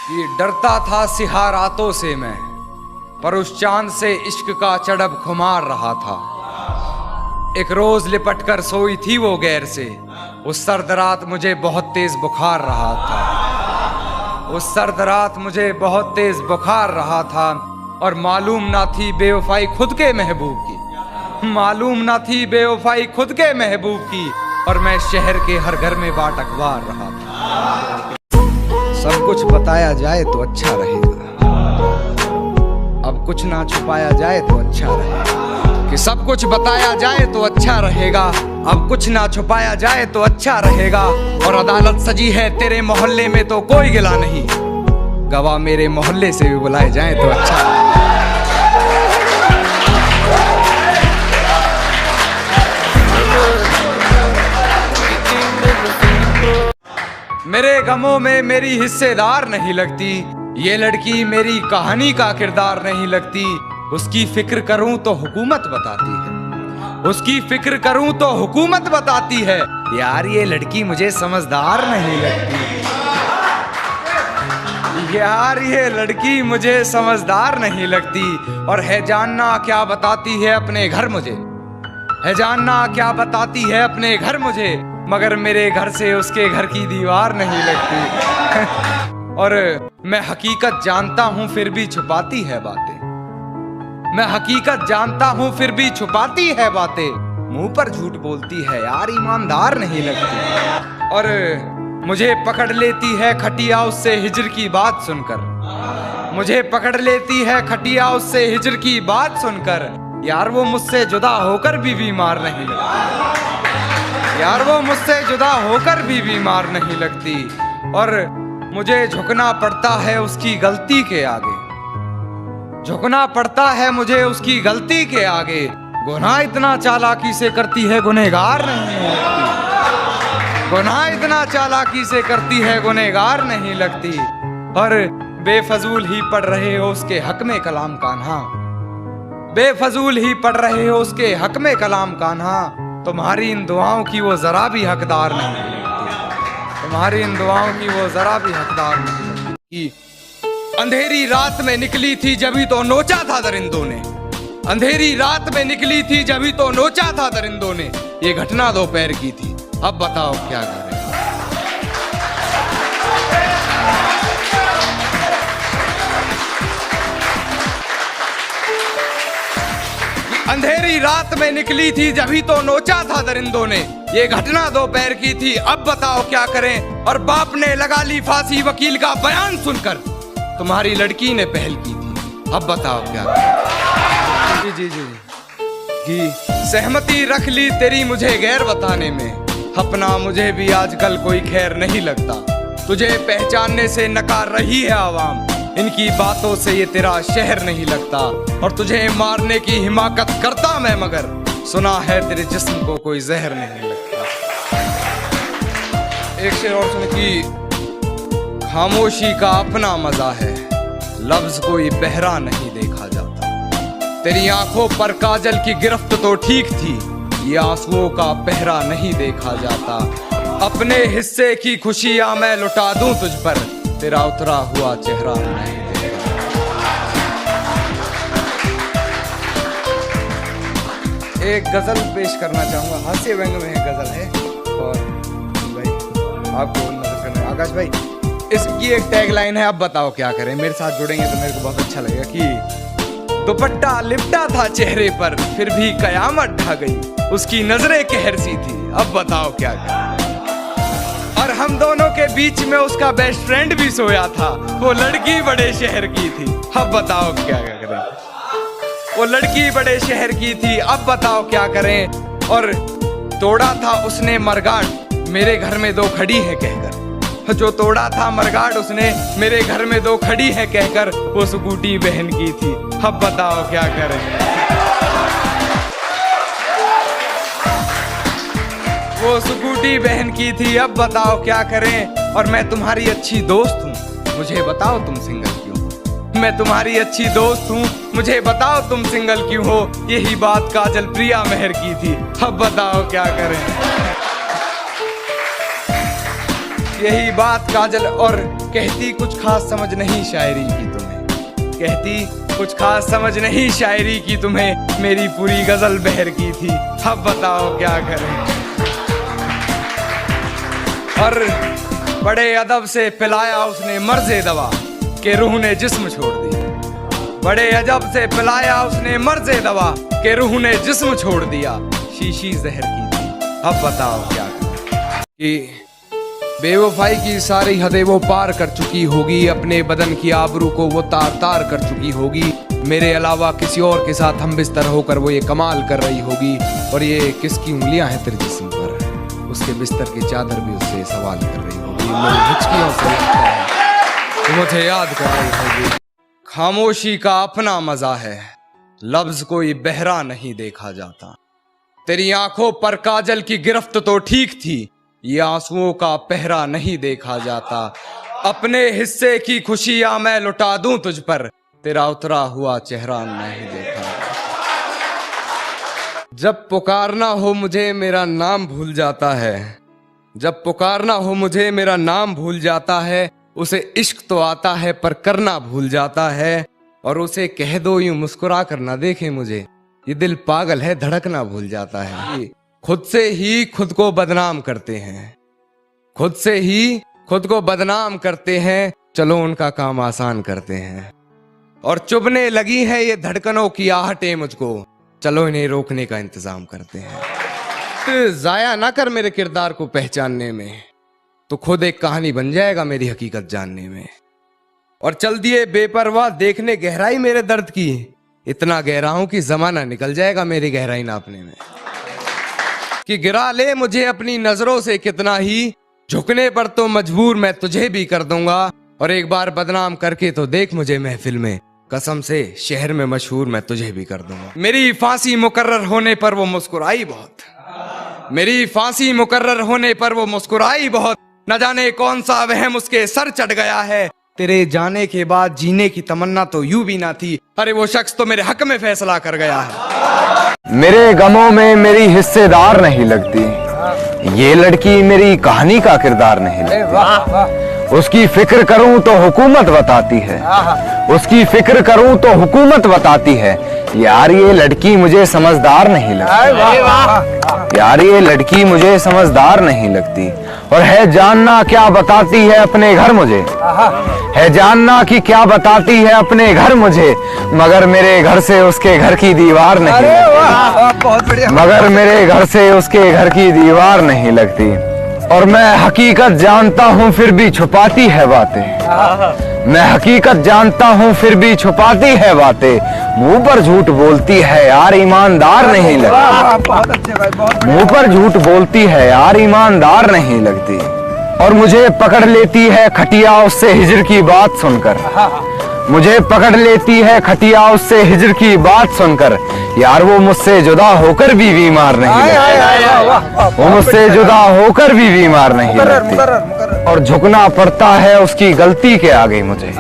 कि डरता था सिहा रातों से मैं, पर उस चांद से इश्क का चढ़ब खुमार रहा था। एक रोज लिपट कर सोई थी वो गैर से, उस सर्द रात मुझे बहुत तेज बुखार रहा था। उस सर्द रात मुझे बहुत तेज बुखार रहा था, और मालूम ना थी बेवफाई खुद के महबूब की, मालूम ना थी बेवफाई खुद के महबूब की, और मैं शहर के हर घर में बाट अखबार रहा था। सब कुछ बताया जाए तो अच्छा रहेगा, अब कुछ ना छुपाया जाए तो अच्छा रहेगा। कि सब कुछ बताया जाए तो अच्छा रहेगा, अब कुछ ना छुपाया जाए तो अच्छा रहेगा। और अदालत सजी है तेरे मोहल्ले में तो कोई गिला नहीं, गवाह मेरे मोहल्ले से भी बुलाए जाए तो अच्छा रहेगा। मेरे गमों में मेरी हिस्सेदार नहीं लगती, ये लड़की मेरी कहानी का किरदार नहीं लगती। उसकी फिक्र करूं तो हुकूमत बताती है, उसकी फिक्र करूं तो हुकूमत बताती है। यार ये लड़की मुझे समझदार नहीं लगती, यार ये लड़की मुझे समझदार नहीं लगती। और है जानना क्या बताती है अपने घर मुझे, है जानना क्या बताती है अपने घर मुझे, मगर मेरे घर से उसके घर की दीवार नहीं लगती। और मैं हकीकत जानता हूं फिर भी छुपाती है बातें, मैं हकीकत जानता हूं फिर भी छुपाती है बातें। मुंह पर झूठ बोलती है यार, ईमानदार नहीं लगती। और मुझे पकड़ लेती है खटिया उससे हिजर की बात सुनकर, मुझे पकड़ लेती है खटिया उससे हिजर की बात सुनकर। यार वो मुझसे जुदा होकर भी बीमार नहीं लगती, यार वो मुझसे जुदा होकर भी बीमार नहीं लगती। और मुझे झुकना पड़ता है उसकी गलती के आगे, झुकना पड़ता है मुझे उसकी गलती के आगे। गुनाह इतना चालाकी से करती है गुनहगार नहीं लगती, गुनाह इतना चालाकी से करती है गुनहगार नहीं लगती। और बेफजूल ही पढ़ रहे हो उसके हक में कलाम कान्हा, बेफजूल ही पढ़ रहे हो उसके हक में कलाम कान्हा। तुम्हारी इन दुआओं की वो जरा भी हकदार नहीं लगती, तुम्हारी इन दुआओं की वो जरा भी हकदार नहीं लगती। अंधेरी रात में निकली थी जभी तो नोचा था दरिंदों ने, अंधेरी रात में निकली थी जभी तो नोचा था दरिंदों ने। ये घटना दोपहर की थी, अब बताओ क्या करें। अंधेरी रात में निकली थी जभी तो नोचा था दरिंदों ने, ये घटना दोपहर की थी, अब बताओ क्या करें। और बाप ने लगा ली फांसी वकील का बयान सुनकर, तुम्हारी लड़की ने पहल की थी, अब बताओ क्या करें। जी जी जी जी सहमति रख ली तेरी मुझे गैर बताने में, अपना मुझे भी आजकल कोई खैर नहीं लगता। तुझे पहचानने से नकार रही है आवाम, इनकी बातों से ये तेरा शहर नहीं लगता। और तुझे मारने की हिमाकत करता मैं, मगर सुना है तेरे जिस्म को कोई जहर नहीं लगता। एक शेर और सुन कि खामोशी का अपना मजा है, लफ्ज कोई बहरा नहीं देखा जाता। तेरी आंखों पर काजल की गिरफ्त तो ठीक थी, ये आंसुओं का पहरा नहीं देखा जाता। अपने हिस्से की खुशियां मैं लुटा दूं तुझ पर, तेरा उतरा हुआ चेहरा नहीं देखा। एक गजल पेश करना चाहूंगा, हास्य व्यंग में एक गजल है। और भाई आपको नजर करना आकाश भाई, इसकी एक टैगलाइन है, अब बताओ क्या करें। मेरे साथ जुड़ेंगे तो मेरे को बहुत अच्छा लगेगा। कि दुपट्टा लिपटा था चेहरे पर फिर भी कयामत ढा गई, उसकी नजरें कहर सी थी, अब बताओ क्या करें। और हम दोनों के बीच में उसका बेस्ट फ्रेंड भी सोया था, वो लड़की बड़े शहर की थी, अब बताओ क्या करें। वो लड़की बड़े शहर की थी, अब बताओ क्या करें। और तोड़ा था उसने मरगाट मेरे घर में दो खड़ी है कहकर, जो तोड़ा था मरगाट उसने मेरे घर में दो खड़ी है कहकर, वो स्कूटी बहन की थी, अब बताओ क्या करें। वो स्कूटी बहन की थी, अब बताओ क्या करें। और मैं तुम्हारी अच्छी दोस्त हूँ, मुझे बताओ तुम सिंगल क्यों। मैं तुम्हारी अच्छी दोस्त हूँ, मुझे बताओ तुम सिंगल क्यों हो। यही बात काजल प्रिया मेहर की थी, अब बताओ क्या करें। यही बात काजल और कहती कुछ खास समझ नहीं शायरी की तुम्हें, कहती कुछ खास समझ नहीं शायरी की तुम्हें, मेरी पूरी गजल बहर की थी, अब बताओ क्या करें। और बड़े अदब से पिलाया उसने मर्ज़े दवा के रूह ने जिस्म छोड़ दिया, बड़े अजब से पिलाया उसने मर्ज़े दवा के रूह ने जिस्म छोड़ दिया, शीशी जहर की थी, अब बताओ क्या करें। कि बेवफाई की सारी हदें वो पार कर चुकी होगी, अपने बदन की आबरू को वो तार तार कर चुकी होगी, मेरे अलावा किसी और के साथ हम बिस्तर होकर वो ये कमाल कर रही होगी, और ये किसकी उंगलियां हैं तेरे जिस्म पर, उसके बिस्तर की चादर भी उससे सवाल कर रही होगी, मेरी हिचकियों से लगता है तो मुझे याद कर रही होगी। खामोशी का अपना मजा है, लफ्ज कोई बहरा नहीं देखा जाता, तेरी आंखों पर काजल की गिरफ्त तो ठीक थी, ये आंसुओं का पहरा नहीं देखा जाता, अपने हिस्से की खुशियां मैं लुटा दूं तुझ पर, तेरा उतरा हुआ चेहरा नहीं देखा। जब पुकारना हो मुझे मेरा नाम भूल जाता है, जब पुकारना हो मुझे मेरा नाम भूल जाता है, उसे इश्क तो आता है पर करना भूल जाता है, और उसे कह दो यूं मुस्कुरा कर ना देखे मुझे, ये दिल पागल है धड़कना भूल जाता है। खुद से ही खुद को बदनाम करते हैं, खुद से ही खुद को बदनाम करते हैं, चलो उनका काम आसान करते हैं, और चुभने लगी है ये धड़कनों की आहटें मुझको, चलो इन्हें रोकने का इंतजाम करते हैं। तो जाया ना कर मेरे किरदार को पहचानने में, तो खुद एक कहानी बन जाएगा मेरी हकीकत जानने में, और चल दिए बेपरवाह देखने गहराई मेरे दर्द की, इतना गहरा हूं कि जमाना निकल जाएगा मेरी गहराई नापने में, कि गिरा ले मुझे अपनी नजरों से कितना ही, झुकने पर तो मजबूर मैं तुझे भी कर दूंगा, और एक बार बदनाम करके तो देख मुझे महफिल में, कसम से शहर में मशहूर मैं तुझे भी कर दूंगा। मेरी फांसी मुकर्रर होने पर वो मुस्कुराई बहुत, मेरी फांसी मुकर्रर होने पर वो मुस्कुराई बहुत, न जाने कौन सा वहम उसके सर चढ़ गया है, तेरे जाने के बाद जीने की तमन्ना तो यूं भी ना थी, अरे वो शख्स तो मेरे हक में फैसला कर गया है। मेरे गमों में मेरी हिस्सेदार नहीं लगती, ये लड़की मेरी कहानी का किरदार नहीं लगती, उसकी फिक्र करूं तो हुकूमत बताती है, उसकी फिक्र करूं तो हुकूमत बताती है, यार ये लड़की मुझे समझदार नहीं लगती, यार ये लड़की मुझे समझदार नहीं लगती, और है जानना क्या बताती है अपने घर मुझे, है जानना कि क्या बताती है अपने घर मुझे, मगर मेरे घर से उसके घर की दीवार नहीं लगती, मगर मेरे घर से उसके घर की दीवार नहीं लगती, और मैं हकीकत जानता हूँ फिर भी छुपाती है बातें, मैं हकीकत जानता हूँ फिर भी छुपाती है बातें, मुंह पर झूठ बोलती है यार ईमानदार नहीं लगती, मुंह पर झूठ बोलती है यार ईमानदार नहीं लगती, और मुझे पकड़ लेती है खटिया उससे हिजर की बात सुनकर, मुझे पकड़ लेती है खटिया उससे हिजर की बात सुनकर, यार वो मुझसे जुदा होकर भी बीमार नहीं लगती, वो मुझसे जुदा होकर भी बीमार नहीं लगती, और झुकना पड़ता है उसकी गलती के आगे मुझे,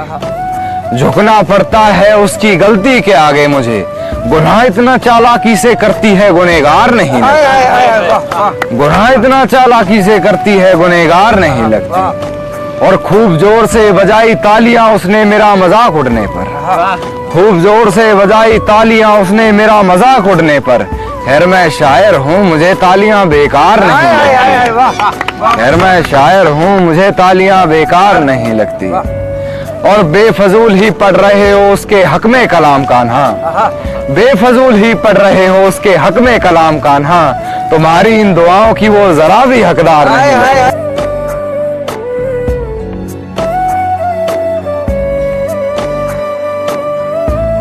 झुकना पड़ता है उसकी गलती के आगे मुझे, गुनाह इतना चालाकी से करती है गुनहगार नहीं लगती, गुनाह इतना चालाकी से करती है गुनहगार नहीं लगती, और खूब जोर से बजाई तालियां उसने मेरा मजाक उड़ने पर, खूब जोर से बजाई तालियां उसने मेरा मजाक उड़ने पर, खैर मैं शायर हूँ मुझे तालियां बेकार नहीं लगती, खैर मैं शायर हूँ मुझे तालियां बेकार नहीं लगती, और बेफजूल ही पढ़ रहे हो उसके हक में कलाम कान्हा, बेफजूल ही पढ़ रहे हो उसके हक में कलाम कान्हा, तुम्हारी इन दुआओं की वो जरा भी हकदार नहीं लगती।